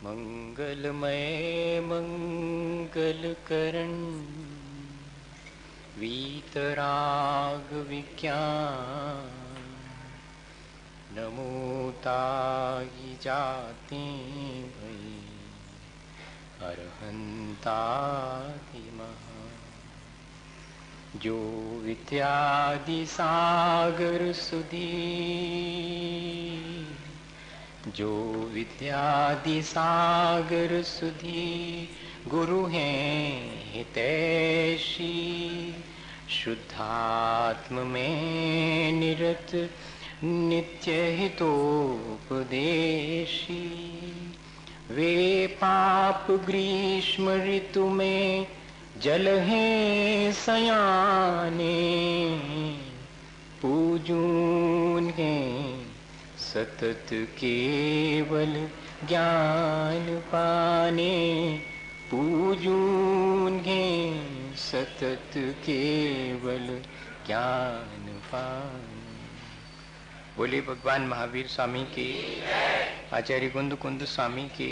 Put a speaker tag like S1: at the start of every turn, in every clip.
S1: मंगलमय मंगलकरण वीतराग विज्ञान नमोताहि जाति भई अरहंतादि महा जो विद्यादि सागर सुधी जो विद्यादि सागर सुधी गुरु हैं हितैषी शुद्धात्म में निरत नित्य हितोपदेशी वे पाप ग्रीष्म ऋतु में जल हैं सयाने पूजून हैं सतत केवल ज्ञान पाने पूजून हैं सतत केवल ज्ञान पाने। बोले भगवान महावीर स्वामी के, आचार्य कुंद कुंद स्वामी के,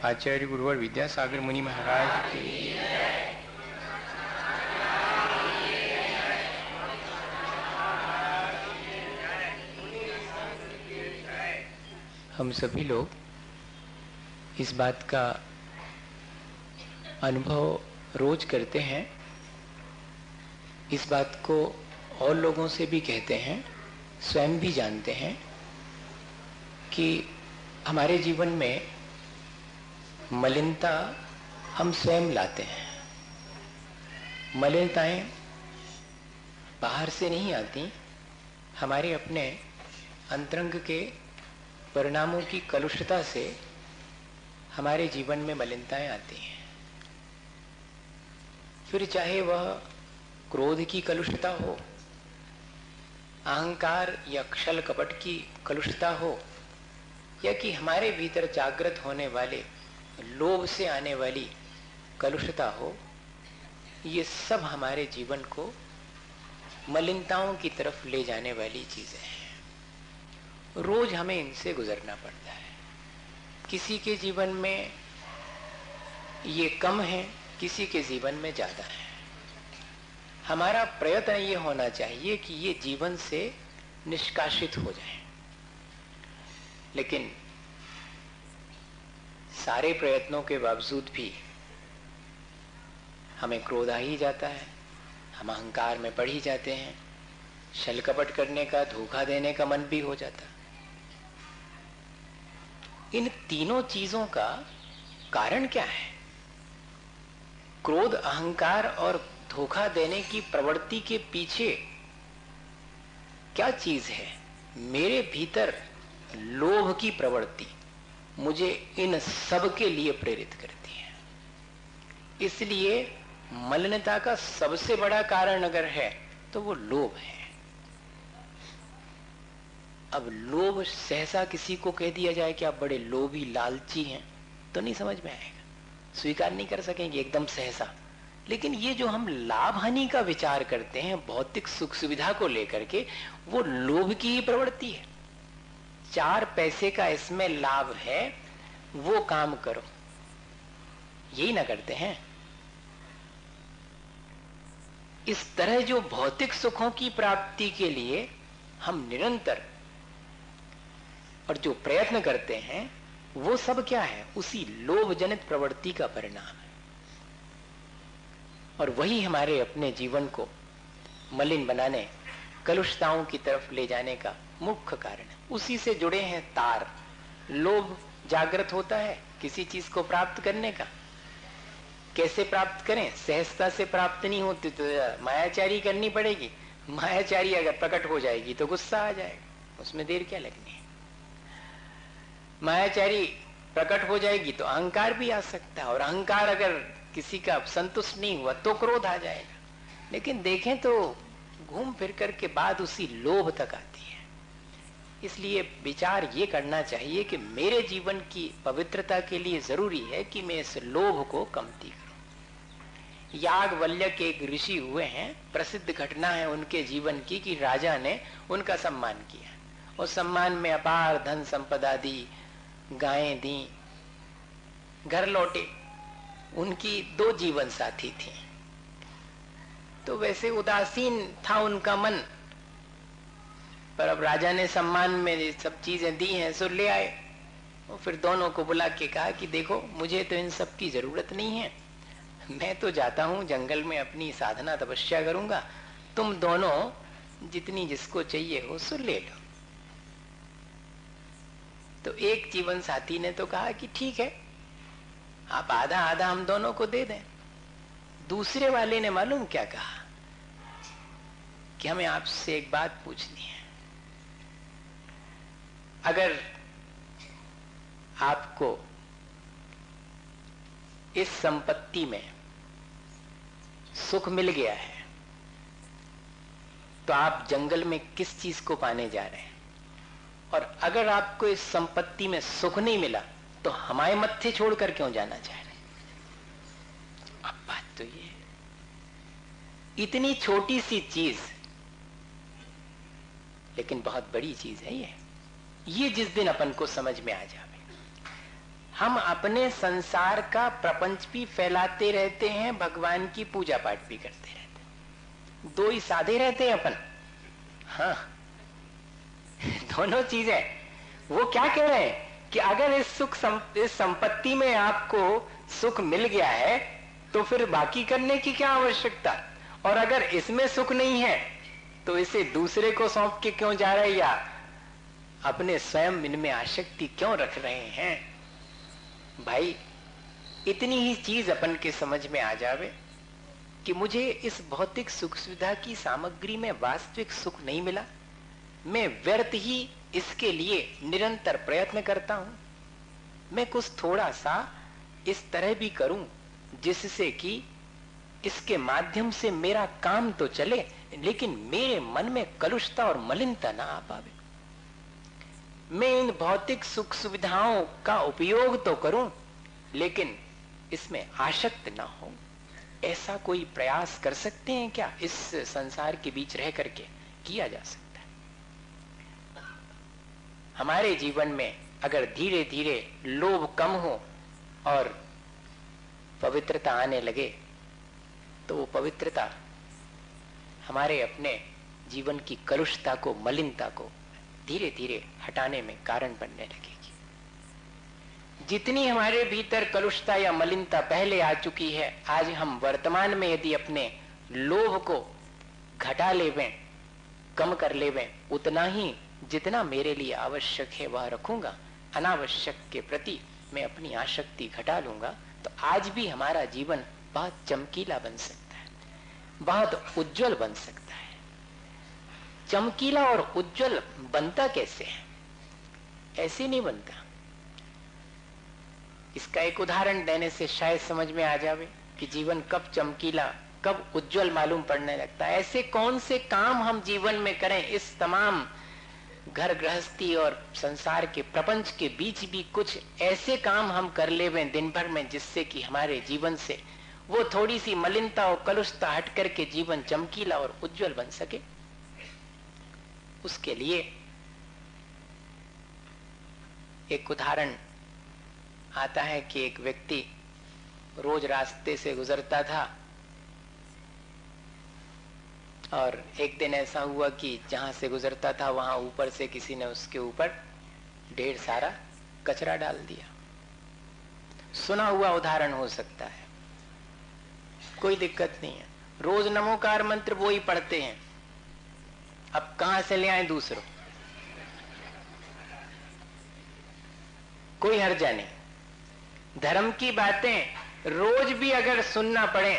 S1: आचार्य गुरुवर विद्यासागर मुनि महाराज के। हम सभी लोग इस बात का अनुभव रोज करते हैं, इस बात को और लोगों से भी कहते हैं, स्वयं भी जानते हैं कि हमारे जीवन में मलिनता हम स्वयं लाते हैं। मलिनताएं बाहर से नहीं आती, हमारे अपने अंतरंग के परिणामों की कलुषता से हमारे जीवन में मलिनताएं आती हैं। फिर चाहे वह क्रोध की कलुषता हो, अहंकार या छल कपट की कलुषता हो, या कि हमारे भीतर जागृत होने वाले लोभ से आने वाली कलुषता हो, ये सब हमारे जीवन को मलिनताओं की तरफ ले जाने वाली चीजें हैं। रोज हमें इनसे गुजरना पड़ता है। किसी के जीवन में ये कम है, किसी के जीवन में ज्यादा है। हमारा प्रयत्न ये होना चाहिए कि ये जीवन से निष्कासित हो जाए, लेकिन सारे प्रयत्नों के बावजूद भी हमें क्रोध आ ही जाता है, हम अहंकार में पड़ ही जाते हैं, छल कपट करने का, धोखा देने का मन भी हो जाता है। इन तीनों चीजों का कारण क्या है? क्रोध, अहंकार और धोखा देने की प्रवृत्ति के पीछे क्या चीज है? मेरे भीतर लोभ की प्रवृत्ति मुझे इन सब के लिए प्रेरित करती है। इसलिए मलिनता का सबसे बड़ा कारण अगर है तो वो लोभ है। अब लोभ सहसा किसी को कह दिया जाए कि आप बड़े लोभी लालची हैं तो नहीं समझ में आएगा, स्वीकार नहीं कर सकेंगे एकदम सहसा। लेकिन ये जो हम लाभ हानि का विचार करते हैं भौतिक सुख सुविधा को लेकर के, वो लोभ की ही प्रवृत्ति है। 4 पैसे का इसमें लाभ है, वो काम करो, यही ना करते हैं। इस तरह जो भौतिक सुखों की प्राप्ति के लिए हम निरंतर और जो प्रयत्न करते हैं वो सब क्या है? उसी लोभ जनित प्रवृत्ति का परिणाम है। और वही हमारे अपने जीवन को मलिन बनाने, कलुषताओं की तरफ ले जाने का मुख्य कारण है। उसी से जुड़े हैं तार। लोभ जागृत होता है किसी चीज को प्राप्त करने का। कैसे प्राप्त करें? सहजता से प्राप्त नहीं होती तो मायाचारी करनी पड़ेगी। मायाचारी अगर प्रकट हो जाएगी तो गुस्सा आ जाएगा, उसमें देर क्या लगनी है। मायाचारी प्रकट हो जाएगी तो अहंकार भी आ सकता है, और अहंकार अगर किसी का संतुष्ट नहीं हुआ तो क्रोध आ जाएगा। लेकिन देखें तो घूम फिर कर के बाद उसी लोभ तक आती है। इसलिए विचार ये करना चाहिए कि मेरे जीवन की पवित्रता के लिए जरूरी है कि मैं इस लोभ को कमती करूं। याज्ञवल्क्य के एक ऋषि हुए हैं, प्रसिद्ध घटना है उनके जीवन की कि राजा ने उनका सम्मान किया और सम्मान में अपार धन संपदा दी, गायें दी, घर लौटे, उनकी 2 जीवन साथी थी। तो वैसे उदासीन था उनका मन, पर अब राजा ने सम्मान में सब चीजें दी हैं, सो ले आए। और फिर दोनों को बुला के कहा कि देखो, मुझे तो इन सब की जरूरत नहीं है, मैं तो जाता हूं जंगल में अपनी साधना तपस्या करूंगा, तुम दोनों जितनी जिसको चाहिए हो सो ले लो। तो एक जीवन साथी ने तो कहा कि ठीक है, आप आधा आधा हम दोनों को दे दें। दूसरे वाले ने मालूम क्या कहा कि हमें आपसे एक बात पूछनी है, अगर आपको इस संपत्ति में सुख मिल गया है तो आप जंगल में किस चीज को पाने जा रहे हैं, और अगर आपको इस संपत्ति में सुख नहीं मिला तो हमारे मत्थे छोड़कर क्यों जाना चाह रहे हैं। अब बात तो ये है, इतनी छोटी सी चीज लेकिन बहुत बड़ी चीज है ये जिस दिन अपन को समझ में आ जावे, हम अपने संसार का प्रपंच भी फैलाते रहते हैं, भगवान की पूजा पाठ भी करते रहते हैं, 2 ही साधे रहते हैं अपन। हाँ, दोनों चीजें। वो क्या कह रहे हैं कि अगर इस संपत्ति में आपको सुख मिल गया है तो फिर बाकी करने की क्या आवश्यकता, और अगर इसमें सुख नहीं है तो इसे दूसरे को सौंप के क्यों जा रहे, या अपने स्वयं इनमें आसक्ति क्यों रख रहे हैं। भाई, इतनी ही चीज अपन के समझ में आ जावे कि मुझे इस भौतिक सुख सुविधा की सामग्री में वास्तविक सुख नहीं मिला, मैं व्यर्थ ही इसके लिए निरंतर प्रयत्न करता हूं, मैं कुछ थोड़ा सा इस तरह भी करूं जिससे कि इसके माध्यम से मेरा काम तो चले, लेकिन मेरे मन में कलुषता और मलिनता ना आ पावे। मैं इन भौतिक सुख सुविधाओं का उपयोग तो करूं लेकिन इसमें आसक्त ना हो। ऐसा कोई प्रयास कर सकते हैं क्या? इस संसार के बीच रह करके किया जा सकता है। हमारे जीवन में अगर धीरे धीरे लोभ कम हो और पवित्रता आने लगे तो वो पवित्रता हमारे अपने जीवन की कलुषता को, मलिनता को धीरे धीरे हटाने में कारण बनने लगेगी। जितनी हमारे भीतर कलुषता या मलिनता पहले आ चुकी है, आज हम वर्तमान में यदि अपने लोभ को घटा लेवें, कम कर लेवें, उतना ही जितना मेरे लिए आवश्यक है वह रखूंगा, अनावश्यक के प्रति मैं अपनी आसक्ति घटा लूंगा, तो आज भी हमारा जीवन बहुत चमकीला बन सकता है, बहुत उज्जवल बन सकता है। चमकीला और उज्जवल बनता कैसे है? ऐसे नहीं बनता। इसका एक उदाहरण देने से शायद समझ में आ जावे कि जीवन कब चमकीला, कब उज्जवल मालूम पड़ने लगता है। ऐसे कौन से काम हम जीवन में करें, इस तमाम घर गृहस्थी और संसार के प्रपंच के बीच भी कुछ ऐसे काम हम कर लेवें दिन भर में, जिससे कि हमारे जीवन से वो थोड़ी सी मलिनता और कलुषता हट करके जीवन चमकीला और उज्जवल बन सके। उसके लिए एक उदाहरण आता है कि एक व्यक्ति रोज रास्ते से गुजरता था और एक दिन ऐसा हुआ कि जहां से गुजरता था वहां ऊपर से किसी ने उसके ऊपर ढेर सारा कचरा डाल दिया। सुना हुआ उदाहरण हो सकता है, कोई दिक्कत नहीं है। रोज नमोकार मंत्र वो ही पढ़ते हैं, अब कहां से ले आए दूसरों, कोई हर्जा नहीं। धर्म की बातें रोज भी अगर सुनना पड़े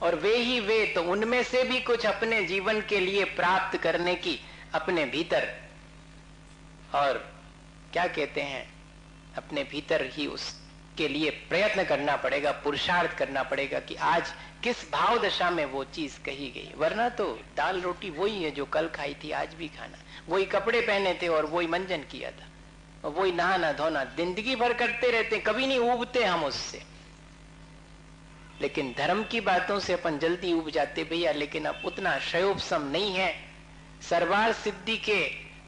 S1: और वे ही वे, तो उनमें से भी कुछ अपने जीवन के लिए प्राप्त करने की अपने भीतर, और क्या कहते हैं, अपने भीतर ही उसके लिए प्रयत्न करना पड़ेगा, पुरुषार्थ करना पड़ेगा कि आज किस भाव दशा में वो चीज कही गई। वरना तो दाल रोटी वही है जो कल खाई थी, आज भी खाना, वही कपड़े पहने थे और वही मंजन किया था, और वही नहाना धोना जिंदगी भर करते रहते, कभी नहीं उबते हम उससे। लेकिन धर्म की बातों से अपन जल्दी उब जाते भैया, लेकिन अब उतना शयोपशम नहीं है। सर्वार सिद्धि के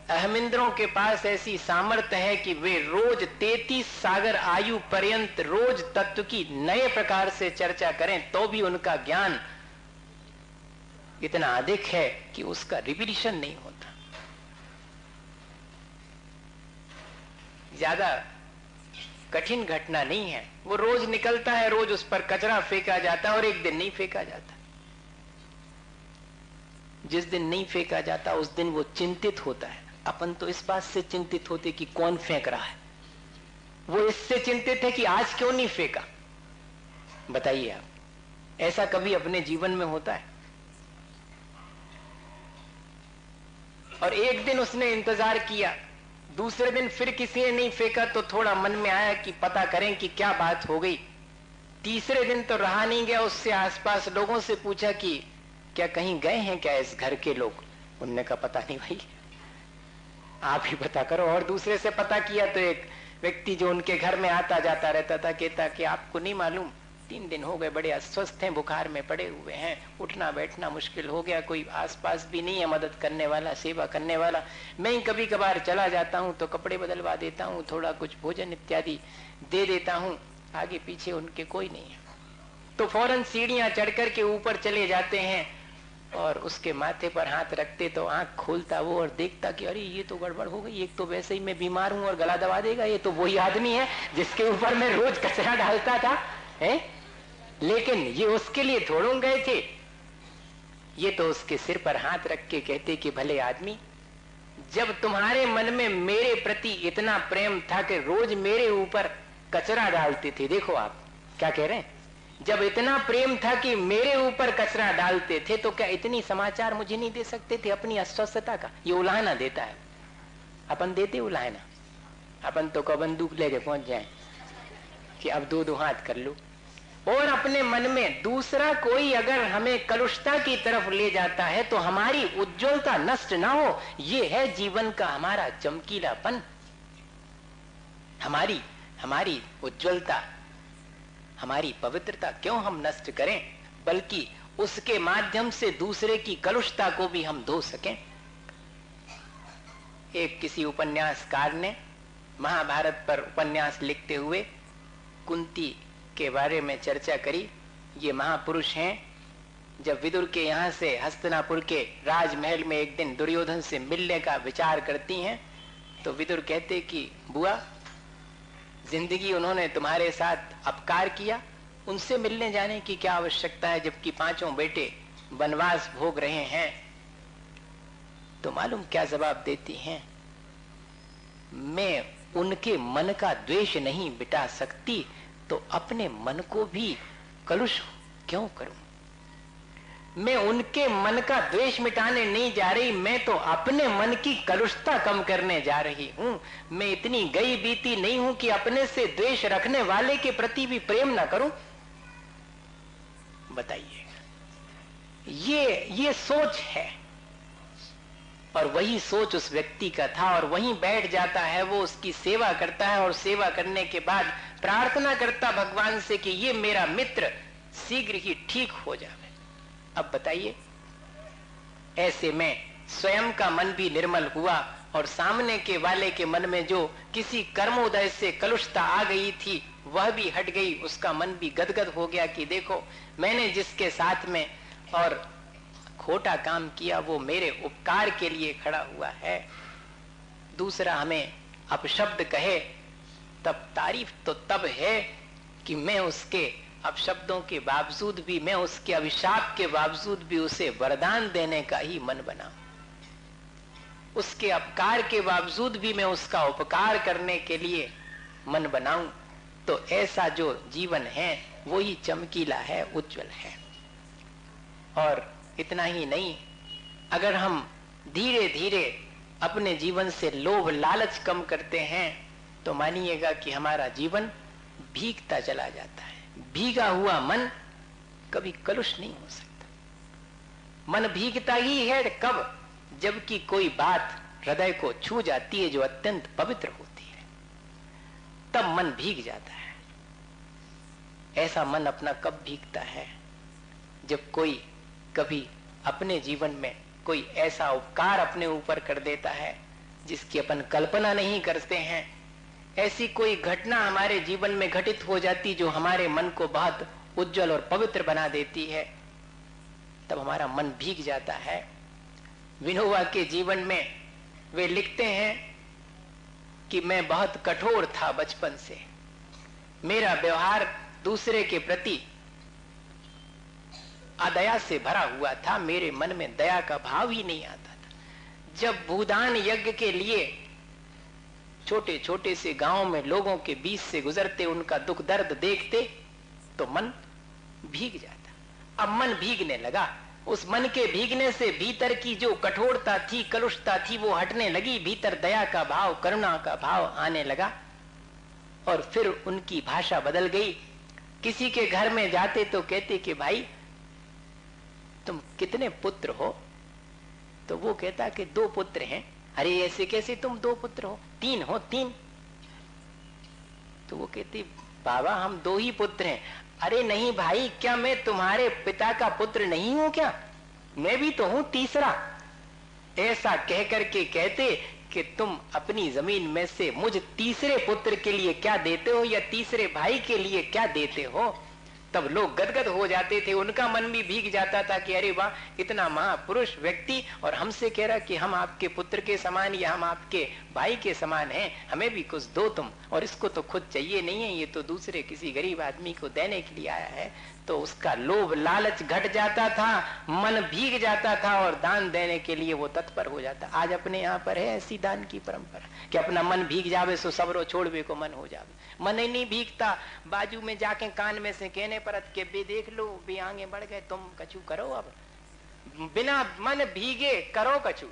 S1: अहमिंद्रों के पास ऐसी सामर्थ्य है कि वे रोज 33 सागर आयु पर्यंत रोज तत्व की नए प्रकार से चर्चा करें तो भी उनका ज्ञान इतना अधिक है कि उसका रिपीटिशन नहीं होता। ज्यादा कठिन घटना नहीं है, वो रोज निकलता है, रोज उस पर कचरा फेंका जाता है और एक दिन नहीं फेंका जाता। जिस दिन नहीं फेंका जाता उस दिन वो चिंतित होता है। अपन तो इस बात से चिंतित होते कि कौन फेंक रहा है, वो इससे चिंतित है कि आज क्यों नहीं फेंका। बताइए आप, ऐसा कभी अपने जीवन में होता है? और एक दिन उसने इंतजार किया, दूसरे दिन फिर किसी ने नहीं फेंका तो थोड़ा मन में आया कि पता करें कि क्या बात हो गई। तीसरे दिन तो रहा नहीं गया, उससे आसपास लोगों से पूछा कि क्या कहीं गए हैं क्या इस घर के लोग? उनने कहा पता नहीं भाई, आप ही पता करो। और दूसरे से पता किया तो एक व्यक्ति जो उनके घर में आता जाता रहता था कहता कि आपको नहीं मालूम, 3 दिन हो गए, बड़े अस्वस्थ हैं, बुखार में पड़े हुए हैं, उठना बैठना मुश्किल हो गया, कोई आसपास भी नहीं है मदद करने वाला, सेवा करने वाला। मैं ही कभी कभार चला जाता हूँ तो कपड़े बदलवा देता हूँ, थोड़ा कुछ भोजन इत्यादि दे देता हूँ, आगे पीछे उनके कोई नहीं है। तो फौरन सीढ़ियां चढ़ कर के ऊपर चले जाते हैं और उसके माथे पर हाथ रखते तो आंख खोलता वो और देखता कि अरे ये तो गड़बड़ हो गई, एक तो वैसे ही मैं बीमार हूं और गला दबा देगा, ये तो वही आदमी है जिसके ऊपर मैं रोज कचरा डालता था, है? लेकिन ये उसके लिए थोड़ो गए थे, ये तो उसके सिर पर हाथ रख के कहते कि भले आदमी, जब तुम्हारे मन में मेरे प्रति इतना प्रेम था कि रोज मेरे ऊपर कचरा डालते थे। देखो आप क्या कह रहे हैं, जब इतना प्रेम था कि मेरे ऊपर कचरा डालते थे तो क्या इतनी समाचार मुझे नहीं दे सकते थे अपनी अस्वस्थता का? ये उलाहना देता है। अपन देते उलाहना, अपन तो कब बंदूक लेके पहुंच जाए कि अब 2-2 हाथ कर लूं। और अपने मन में दूसरा कोई अगर हमें कलुषता की तरफ ले जाता है तो हमारी उज्ज्वलता नष्ट ना हो, ये है जीवन का हमारा चमकीलापन। हमारी उज्ज्वलता, हमारी पवित्रता क्यों हम नष्ट करें, बल्कि उसके माध्यम से दूसरे की कलुषता को भी हम धो सकें। एक किसी उपन्यासकार ने महाभारत पर उपन्यास लिखते हुए कुंती के बारे में चर्चा करी। ये महापुरुष हैं, जब विदुर के यहाँ से हस्तिनापुर के राजमहल में एक दिन दुर्योधन से मिलने का विचार करती हैं तो विदुर कहते कि बुआ, जिंदगी उन्होंने तुम्हारे साथ अपकार किया, उनसे मिलने जाने की क्या आवश्यकता है, जबकि 5 बेटे वनवास भोग रहे हैं। तो मालूम क्या जवाब देती हैं, मैं उनके मन का द्वेष नहीं मिटा सकती तो अपने मन को भी कलुष क्यों करूं? मैं उनके मन का द्वेष मिटाने नहीं जा रही, मैं तो अपने मन की कलुषता कम करने जा रही हूं। मैं इतनी गई बीती नहीं हूं कि अपने से द्वेष रखने वाले के प्रति भी प्रेम ना करूं। बताइए, ये सोच है, और वही सोच उस व्यक्ति का था और वहीं बैठ जाता है। वो उसकी सेवा करता है और सेवा करने के बाद प्रार्थना करता भगवान से कि ये मेरा मित्र शीघ्र ही ठीक हो जाए। अब बताइए, ऐसे में स्वयं का मन भी निर्मल हुआ और सामने के वाले के मन में जो किसी कर्मोदय से कलुषता आ गई थी वह भी हट गई। उसका मन भी गदगद हो गया कि देखो, मैंने जिसके साथ में और खोटा काम किया वो मेरे उपकार के लिए खड़ा हुआ है। दूसरा हमें अपशब्द कहे तब तारीफ तो तब है कि मैं उसके अपशब्दों के बावजूद भी, मैं उसके अभिशाप के बावजूद भी उसे वरदान देने का ही मन बना, उसके अपकार के बावजूद भी मैं उसका उपकार करने के लिए मन बनाऊं। तो ऐसा जो जीवन है वो ही चमकीला है, उज्जवल है। और इतना ही नहीं, अगर हम धीरे धीरे अपने जीवन से लोभ लालच कम करते हैं तो मानिएगा कि हमारा जीवन भीगता चला जाता है। भीगा हुआ मन कभी कलुष नहीं हो सकता। मन भीगता ही है कब? जबकि कोई बात हृदय को छू जाती है जो अत्यंत पवित्र होती है, तब मन भीग जाता है। ऐसा मन अपना कब भीगता है? जब कोई कभी अपने जीवन में कोई ऐसा उपकार अपने ऊपर कर देता है जिसकी अपन कल्पना नहीं करते हैं, ऐसी कोई घटना हमारे जीवन में घटित हो जाती जो हमारे मन को बहुत उज्जवल और पवित्र बना देती है, तब हमारा मन भीग जाता है। विनोबा के जीवन में वे लिखते हैं कि मैं बहुत कठोर था बचपन से, मेरा व्यवहार दूसरे के प्रति अदया से भरा हुआ था, मेरे मन में दया का भाव ही नहीं आता था। जब भूदान यज्ञ के लिए छोटे छोटे से गांव में लोगों के बीच से गुजरते, उनका दुख दर्द देखते तो मन भीग जाता। अब मन भीगने लगा, उस मन के भीगने से भीतर की जो कठोरता थी, कलुषता थी, वो हटने लगी। भीतर दया का भाव, करुणा का भाव आने लगा और फिर उनकी भाषा बदल गई। किसी के घर में जाते तो कहते कि भाई तुम कितने पुत्र हो? तो वो कहता कि 2 पुत्र हैं। अरे ऐसे कैसे तुम 2 पुत्र हो? 3 हो, 3। तो वो कहती बाबा हम 2 ही पुत्र हैं। अरे नहीं भाई, क्या मैं तुम्हारे पिता का पुत्र नहीं हूं क्या? मैं भी तो हूं तीसरा। ऐसा कह करके कहते कि तुम अपनी जमीन में से मुझ तीसरे पुत्र के लिए क्या देते हो या तीसरे भाई के लिए क्या देते हो? तब लोग गदगद हो जाते थे, उनका मन भी भीग जाता था कि अरे वाह, इतना महापुरुष व्यक्ति और हमसे कह रहा कि हम आपके पुत्र के समान या हम आपके भाई के समान हैं, हमें भी कुछ दो तुम। और इसको तो खुद चाहिए नहीं है, ये तो दूसरे किसी गरीब आदमी को देने के लिए आया है। तो उसका लोभ लालच घट जाता था, मन भीग जाता था और दान देने के लिए वो तत्पर हो जाता। आज अपने यहाँ पर है ऐसी दान की परंपरा कि अपना मन भीग जावे सो सबरो छोड़वे को मन हो जावे। मन ही नहीं भीगता, बाजू में जाके कान में से कहने परत के बे देख लो बे आगे बढ़ गए, तुम कछु करो। अब बिना मन भीगे करो कछु,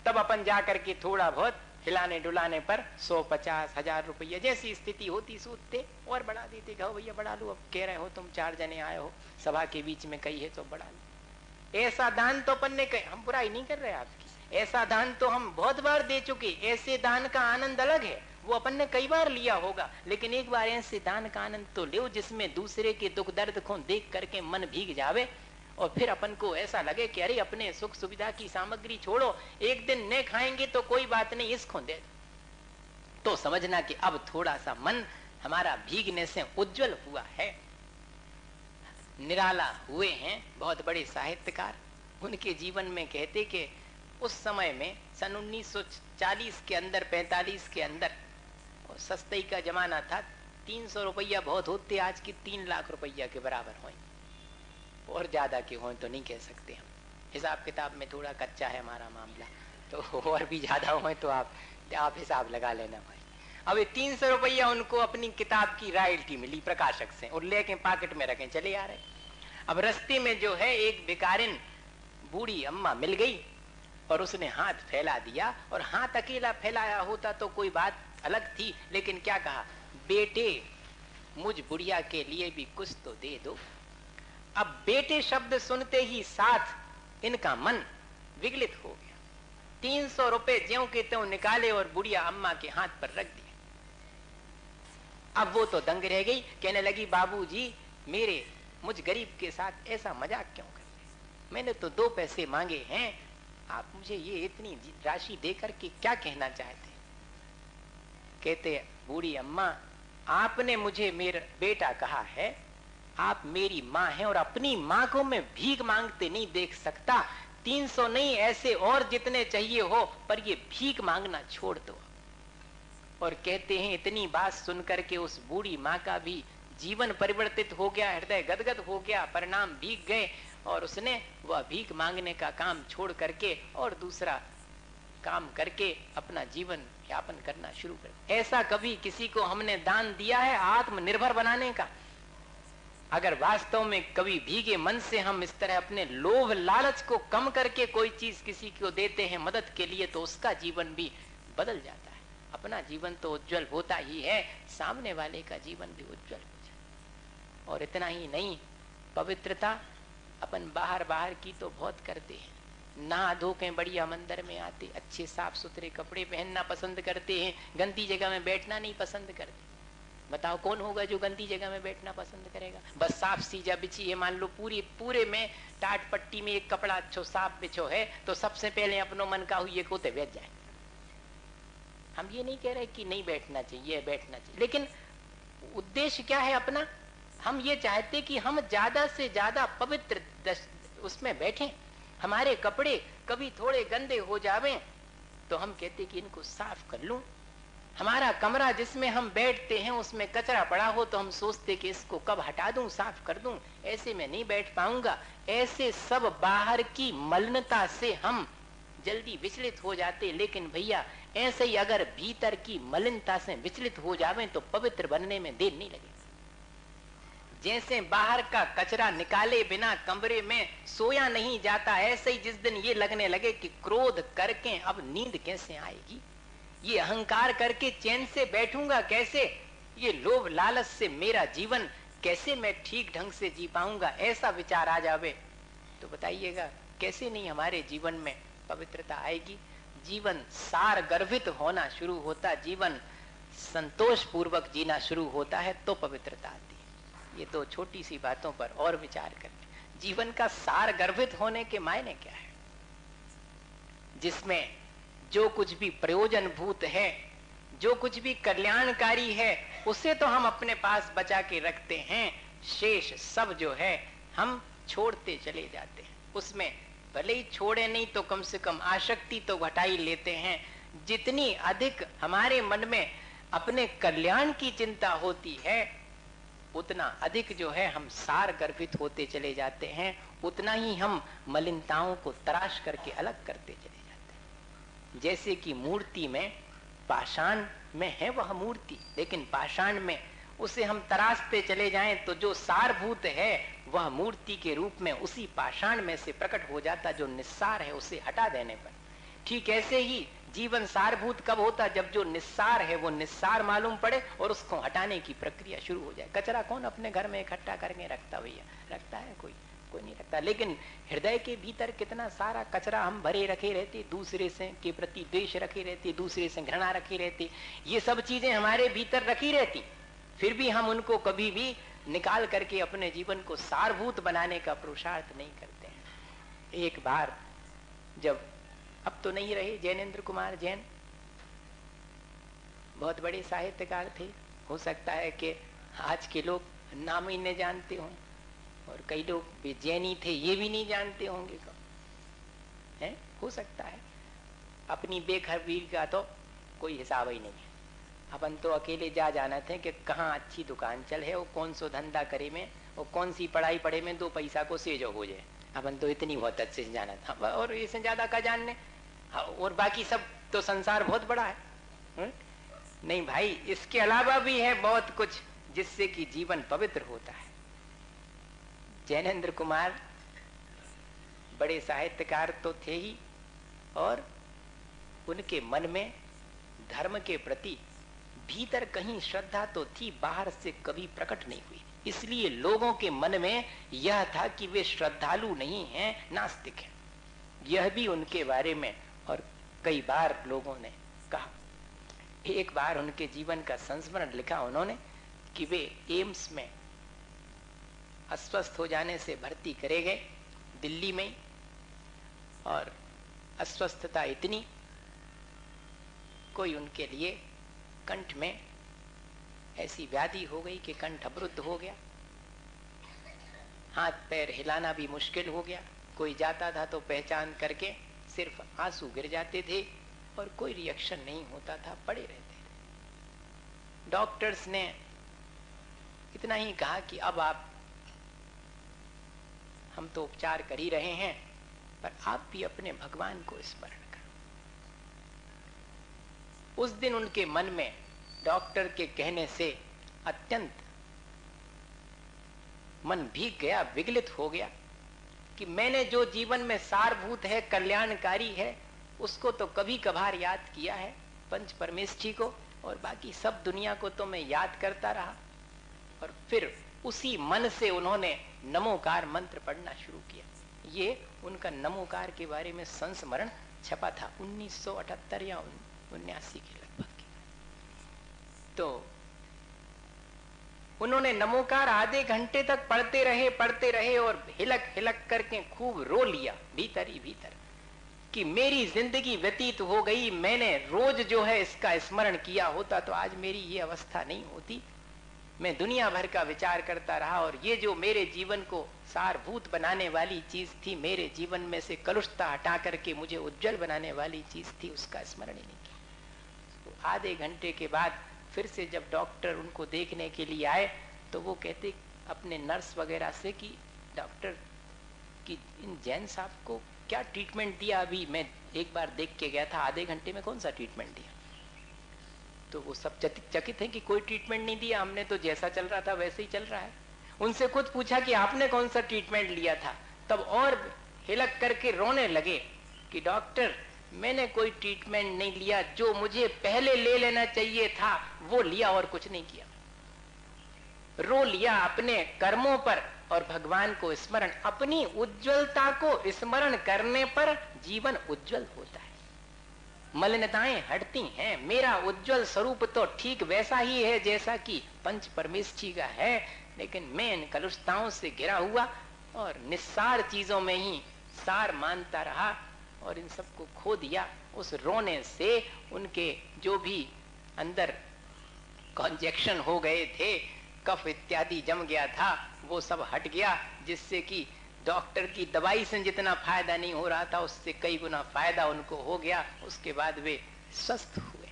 S1: तब अपन जा करके थोड़ा बहुत हिलाने डुलाने पर 100, 50, 1000 रुपया जैसी स्थिति होती सूदते और बढ़ा देते। कहो भैया बढ़ा लो, अब कह रहे हो तुम 4 जने आए हो, सभा के बीच में कही है तो बढ़ा लो। ऐसा दान तो अपन ने कहे, हम बुराई नहीं कर रहे आपकी, ऐसा दान तो हम बहुत बार दे चुके। ऐसे दान का आनंद अलग है, वो अपन ने कई बार लिया होगा, लेकिन एक बार ऐसे दान का आनंद तो लो जिसमें दूसरे के दुख दर्द को देख करके मन भीग जावे और फिर अपन को ऐसा लगे कि अरे अपने सुख सुविधा की सामग्री छोड़ो, एक दिन न खाएंगे तो कोई बात नहीं, इसको दे। तो समझना कि अब थोड़ा सा मन हमारा भीगने से उज्जवल हुआ है। निराला हुए हैं बहुत बड़े साहित्यकार, उनके जीवन में कहते कि उस समय में सन 1940 के अंदर, 45 के अंदर, और सस्ते का जमाना था, 300 रुपया बहुत होते, आज की 3 लाख रुपया के बराबर हो, और ज्यादा के हो तो नहीं कह सकते हम, हिसाब किताब में थोड़ा कच्चा है हमारा मामला, तो और भी ज्यादा हो तो आप हिसाब लगा लेना भाई। अब 300 रुपया उनको अपनी किताब की रॉयल्टी मिली प्रकाशक से, और लेके पॉकेट में रखें चले आ रहे। अब रास्ते में जो है एक बेकारिन बूढ़ी अम्मा मिल गई और उसने हाथ फैला दिया, और हाथ अकेला फैलाया होता तो कोई बात अलग थी, लेकिन क्या कहा, बेटे मुझ बुढ़िया के लिए भी कुछ तो दे दो। अब बेटे शब्द सुनते ही साथ इनका मन विगलित हो गया। 300 रुपए ज्यों के त्यों निकाले और बुढ़िया अम्मा के हाथ पर रख दिए। अब वो तो दंग रह गई, कहने लगी बाबूजी मेरे मुझ गरीब के साथ ऐसा मजाक क्यों करते, मैंने तो 2 पैसे मांगे हैं, आप मुझे ये इतनी राशि देकर के क्या कहना चाहते। कहते बूढ़ी अम्मा आपने मुझे मेरा बेटा कहा है, आप मेरी माँ हैं और अपनी माँ को मैं भीख मांगते नहीं देख सकता। 300 नहीं, ऐसे और जितने चाहिए हो, पर ये भीख मांगना छोड़ दो। और कहते हैं इतनी बात सुनकर के उस बूढ़ी माँ का भी जीवन परिवर्तित हो गया, हृदय गदगद हो गया, परिणाम भीग गए, और उसने वह भीख मांगने का काम छोड़ करके और दूसरा काम करके अपना जीवन यापन करना शुरू कर। ऐसा कभी किसी को हमने दान दिया है आत्मनिर्भर बनाने का? अगर वास्तव में कभी भीगे मन से हम इस तरह अपने लोभ लालच को कम करके कोई चीज किसी को देते हैं मदद के लिए, तो उसका जीवन भी बदल जाता है। अपना जीवन तो उज्जवल होता ही है, सामने वाले का जीवन भी उज्जवल हो जाए। और इतना ही नहीं, पवित्रता अपन बाहर की तो बहुत करते हैं, नहा धो के बढ़िया मंदिर में आते, अच्छे साफ सुथरे कपड़े पहनना पसंद करते हैं, गंदी जगह में बैठना नहीं पसंद करते। बताओ कौन होगा जो गंदी जगह में बैठना पसंद करेगा? बस साफ सीजा बिछी है, मान लो पूरे में टाट पट्टी में एक कपड़ा अच्छो साफ बिछो है, तो सबसे पहले अपनो मन का हुई को बैठ जाए, हम ये नहीं कह रहे कि नहीं बैठना चाहिए, बैठना चाहिए, लेकिन उद्देश्य क्या है अपना? हम ये चाहते कि हम ज्यादा से ज्यादा पवित्र उसमें बैठें। हमारे कपड़े कभी थोड़े गंदे हो जावें तो हम कहते कि इनको साफ कर लूं। हमारा कमरा जिसमें हम बैठते हैं उसमें कचरा पड़ा हो तो हम सोचते कि इसको कब हटा दूं, साफ कर दूं, ऐसे में नहीं बैठ पाऊंगा। ऐसे सब बाहर की मलिनता से हम जल्दी विचलित हो जाते। लेकिन भैया ऐसे ही अगर भीतर की मलिनता से विचलित हो जावें तो पवित्र बनने में देर नहीं लगेगी। जैसे बाहर का कचरा निकाले बिना कमरे में सोया नहीं जाता, ऐसे ही जिस दिन ये लगने लगे कि क्रोध करके अब नींद कैसे आएगी, ये अहंकार करके चैन से बैठूंगा कैसे, ये लोभ लालच से मेरा जीवन कैसे मैं ठीक ढंग से जी पाऊंगा, ऐसा विचार आ जावे तो बताइएगा कैसे नहीं हमारे जीवन में पवित्रता आएगी। जीवन सार गर्भित होना शुरू होता, जीवन संतोष पूर्वक जीना शुरू होता है तो पवित्रता आती है। ये तो छोटी सी बातों पर और विचार करते। जीवन का सार गर्भित होने के मायने क्या है? जिसमें जो कुछ भी प्रयोजनभूत है, जो कुछ भी कल्याणकारी है, उसे तो हम अपने पास बचा के रखते हैं, शेष सब जो है हम छोड़ते चले जाते हैं। उसमें भले ही छोड़े नहीं तो कम से कम आसक्ति तो घटा ही लेते हैं। जितनी अधिक हमारे मन में अपने कल्याण की चिंता होती है उतना अधिक जो है हम सार गर्भित होते चले जाते हैं, उतना ही हम मलिनताओं को तराश करके अलग करते चले जाते हैं। जैसे कि मूर्ति में, पाषाण में है वह मूर्ति, लेकिन पाषाण में उसे हम तराशते चले जाएं तो जो सारभूत है वह मूर्ति के रूप में उसी पाषाण में से प्रकट हो जाता, जो निस्सार है उसे हटा देने पर। ठीक ऐसे ही जीवन सारभूत कब होता? जब जो निस्सार है वो निस्सार मालूम पड़े और उसको हटाने की प्रक्रिया शुरू हो जाए। कचरा कौन अपने घर में इकट्ठा करके रखता? भैया रखता है कोई? कोई नहीं रखता। लेकिन हृदय के भीतर कितना सारा कचरा हम भरे रखे रहते, दूसरे से के प्रति द्वेष रखे रहते, दूसरे से घृणा रखी रहती, ये सब चीजें हमारे भीतर रखी रहती, फिर भी हम उनको कभी भी निकाल करके अपने जीवन को सारभूत बनाने का पुरुषार्थ नहीं करते हैं। एक बार जब, अब तो नहीं रहे, जैनेन्द्र कुमार जैन बहुत बड़े साहित्यकार थे, हो सकता है कि आज के लोग नाम ही नहीं जानते हों, और कई लोग भी जैनी थे ये भी नहीं जानते होंगे, है हो सकता है। अपनी बेखबरी का तो कोई हिसाब ही नहीं है। अपन तो अकेले जा जाना थे कि कहाँ अच्छी दुकान चल है, वो कौन सो धंधा करे में, वो कौन सी पढ़ाई पढ़े में 2 पैसा को सेजो हो जाए। अपन तो इतनी बहुत अच्छे से जाना था, और इससे ज्यादा का जानने, और बाकी सब तो संसार बहुत बड़ा है। नहीं भाई, इसके अलावा भी है बहुत कुछ जिससे कि जीवन पवित्र होता है। जैनेन्द्र कुमार बड़े साहित्यकार तो थे ही, और उनके मन में धर्म के प्रति भीतर कहीं श्रद्धा तो थी, बाहर से कभी प्रकट नहीं हुई। इसलिए लोगों के मन में यह था कि वे श्रद्धालु नहीं हैं, नास्तिक हैं। यह भी उनके बारे में और कई बार लोगों ने कहा। एक बार उनके जीवन का संस्मरण लिखा उन्होंने कि वे एम्स में अस्वस्थ हो जाने से भर्ती करे गए दिल्ली में, और अस्वस्थता इतनी, कोई उनके लिए कंठ में ऐसी व्याधि हो गई कि कंठ अवरुद्ध हो गया, हाथ पैर हिलाना भी मुश्किल हो गया। कोई जाता था तो पहचान करके सिर्फ आंसू गिर जाते थे और कोई रिएक्शन नहीं होता था, पड़े रहते थे। डॉक्टर्स ने इतना ही कहा कि अब आप, हम तो उपचार कर ही रहे हैं, पर आप भी अपने भगवान को स्मरण करो। उस दिन उनके मन में डॉक्टर के कहने से अत्यंत मन भीग गया, विगलित हो गया कि मैंने जो जीवन में सारभूत है, कल्याणकारी है, उसको तो कभी कभार याद किया है, पंच परमेष्ठी को, और बाकी सब दुनिया को तो मैं याद करता रहा। और फिर उसी मन से उन्होंने नमोकार मंत्र पढ़ना शुरू किया। ये उनका नमोकार के बारे में संस्मरण छपा था 1978 या 79 के लगभग की। तो उन्होंने नमोकार आधे घंटे तक पढ़ते रहे और हिलक हिलक करके खूब रो लिया भीतर ही भीतर कि मेरी जिंदगी व्यतीत हो गई, मैंने रोज जो है इसका स्मरण किया होता तो आज मेरी ये अवस्था नहीं होती। मैं दुनिया भर का विचार करता रहा और ये जो मेरे जीवन को सारभूत बनाने वाली चीज थी, मेरे जीवन में से कलुषता हटा करके मुझे उज्जवल बनाने वाली चीज थी, उसका स्मरण ही नहीं किया। तो आधे घंटे के बाद फिर से जब डॉक्टर उनको देखने के लिए आए तो वो कहते अपने नर्स वगैरह से कि डॉक्टर कि इन जैन साहब को क्या ट्रीटमेंट दिया? अभी मैं एक बार देख के गया था, आधे घंटे में कौन सा ट्रीटमेंट दिया? तो वो सब चकित हैं कि कोई ट्रीटमेंट नहीं दिया, हमने तो जैसा चल रहा था वैसे ही चल रहा है। उनसे खुद पूछा कि आपने कौन सा ट्रीटमेंट लिया था, तब और हिलक करके रोने लगे कि डॉक्टर मैंने कोई ट्रीटमेंट नहीं लिया, जो मुझे पहले ले लेना चाहिए था वो लिया और कुछ नहीं किया। रो लिया अपने कर्मों पर और भगवान को स्मरण, अपनी उज्जवलता को स्मरण करने पर जीवन उज्जवल होता है, मलिनताएं हटती हैं। मेरा उज्जवल स्वरूप तो ठीक वैसा ही है जैसा कि पंच परमेश्वरी का है, लेकिन मैं इन कलुषताओं से घिरा हुआ और निस्सार चीजों में ही सार मानता रहा और इन सबको खो दिया। उस रोने से उनके जो भी अंदर कॉन्जेक्शन हो गए थे, कफ इत्यादि जम गया था, वो सब हट गया, जिससे कि डॉक्टर की दवाई से जितना फायदा नहीं हो रहा था उससे कई गुना फायदा उनको हो गया। उसके बाद वे स्वस्थ हुए।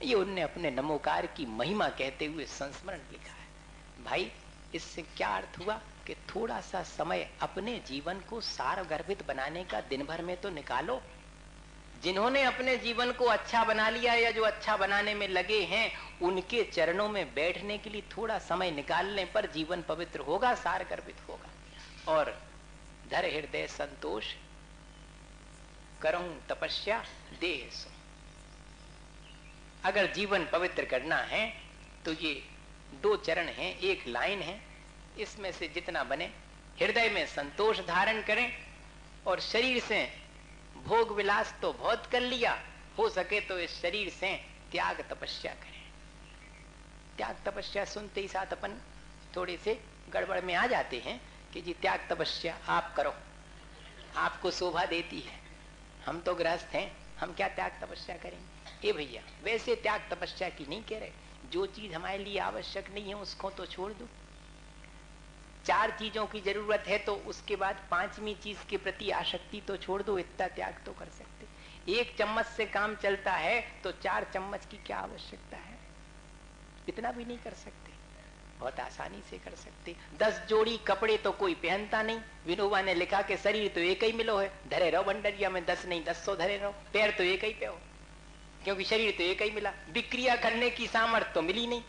S1: ये उनने अपने नमोकार की महिमा कहते हुए संस्मरण लिखा है। भाई इससे क्या अर्थ हुआ कि थोड़ा सा समय अपने जीवन को सारगर्भित बनाने का दिन भर में तो निकालो। जिन्होंने अपने जीवन को अच्छा बना लिया या जो अच्छा बनाने में लगे हैं, उनके चरणों में बैठने के लिए थोड़ा समय निकालने पर जीवन पवित्र होगा, सारगर्भित होगा। और धर हृदय संतोष, करऊं तपस्या देह सो। अगर जीवन पवित्र करना है तो ये दो चरण हैं, एक लाइन है, इसमें से जितना बने हृदय में संतोष धारण करें और शरीर से भोग विलास तो बहुत कर लिया, हो सके तो इस शरीर से त्याग तपस्या करें। त्याग तपस्या सुनते ही साथ अपन थोड़े से गड़बड़ में आ जाते हैं कि जी त्याग तपस्या आप करो, आपको शोभा देती है, हम तो गृहस्थ हैं, हम क्या त्याग तपस्या करेंगे। ए भैया, वैसे त्याग तपस्या की नहीं कह रहे, जो चीज हमारे लिए आवश्यक नहीं है उसको तो छोड़ दो। 4 चीजों की जरूरत है तो उसके बाद 5वीं चीज के प्रति आसक्ति तो छोड़ दो, इतना त्याग तो कर सकते। 1 चम्मच से काम चलता है तो 4 चम्मच की क्या आवश्यकता है, इतना भी नहीं कर सकते, बहुत आसानी से कर सकते। 10 जोड़ी कपड़े तो कोई पहनता नहीं, विनोबा ने लिखा कि शरीर तो एक ही मिलो है, धरे रहो बंडरिया में 10 नहीं 100 धरे रहो, पैर तो एक ही पे हो, क्योंकि शरीर तो एक ही मिला, विक्रिया करने की सामर्थ्य तो मिली नहीं।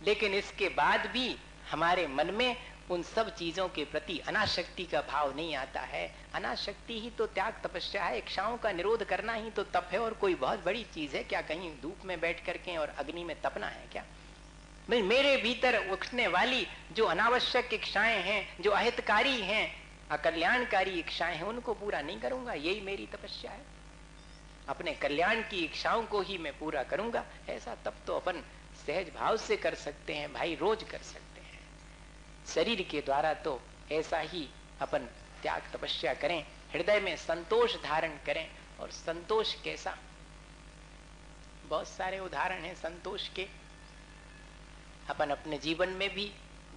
S1: लेकिन इसके बाद भी हमारे मन में उन सब चीजों के प्रति अनासक्ति का भाव नहीं आता है। अनासक्ति ही तो त्याग तपस्या है, इच्छाओं का निरोध करना ही तो तप है, और कोई बहुत बड़ी चीज है क्या? कहीं धूप में बैठ करके और अग्नि में तपना है क्या? मेरे भीतर उठने वाली जो अनावश्यक इच्छाएं हैं, जो अहितकारी हैं, अकल्याणकारी इच्छाएं हैं, उनको पूरा नहीं करूंगा, यही मेरी तपस्या है। अपने कल्याण की इच्छाओं को ही मैं पूरा करूंगा। ऐसा तप तो अपन सहज भाव से कर सकते हैं भाई, रोज कर सकते हैं। शरीर के द्वारा तो ऐसा ही अपन त्याग तपस्या करें, हृदय में संतोष धारण करें। और संतोष कैसा, बहुत सारे उदाहरण हैं संतोष के, अपन अपने जीवन में भी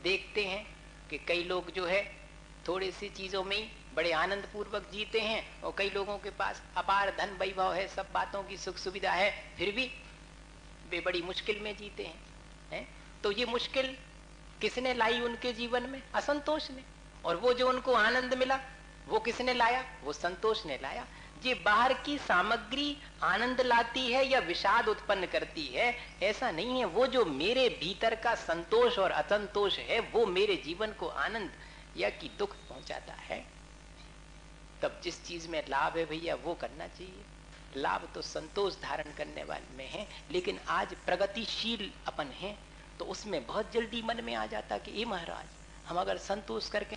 S1: देखते हैं कि कई लोग जो है थोड़ी सी चीजों में ही बड़े आनंद पूर्वक जीते हैं, और कई लोगों के पास अपार धन वैभव है, सब बातों की सुख सुविधा है, फिर भी वे बड़ी मुश्किल में जीते हैं। तो ये मुश्किल किसने लाई उनके जीवन में? असंतोष ने। और वो जो उनको आनंद मिला वो किसने लाया? वो संतोष ने लाया। ये बाहर की सामग्री आनंद लाती है या विषाद उत्पन्न करती है, ऐसा नहीं है। वो जो मेरे भीतर का संतोष और असंतोष है वो मेरे जीवन को आनंद या कि दुख पहुंचाता है। तब जिस चीज में लाभ है भैया वो करना चाहिए। लाभ तो संतोष धारण करने वाले में है, लेकिन आज प्रगतिशील अपन हैं तो उसमें बहुत जल्दी मन में आ जाता कि ये महाराज हम अगर संतोष करके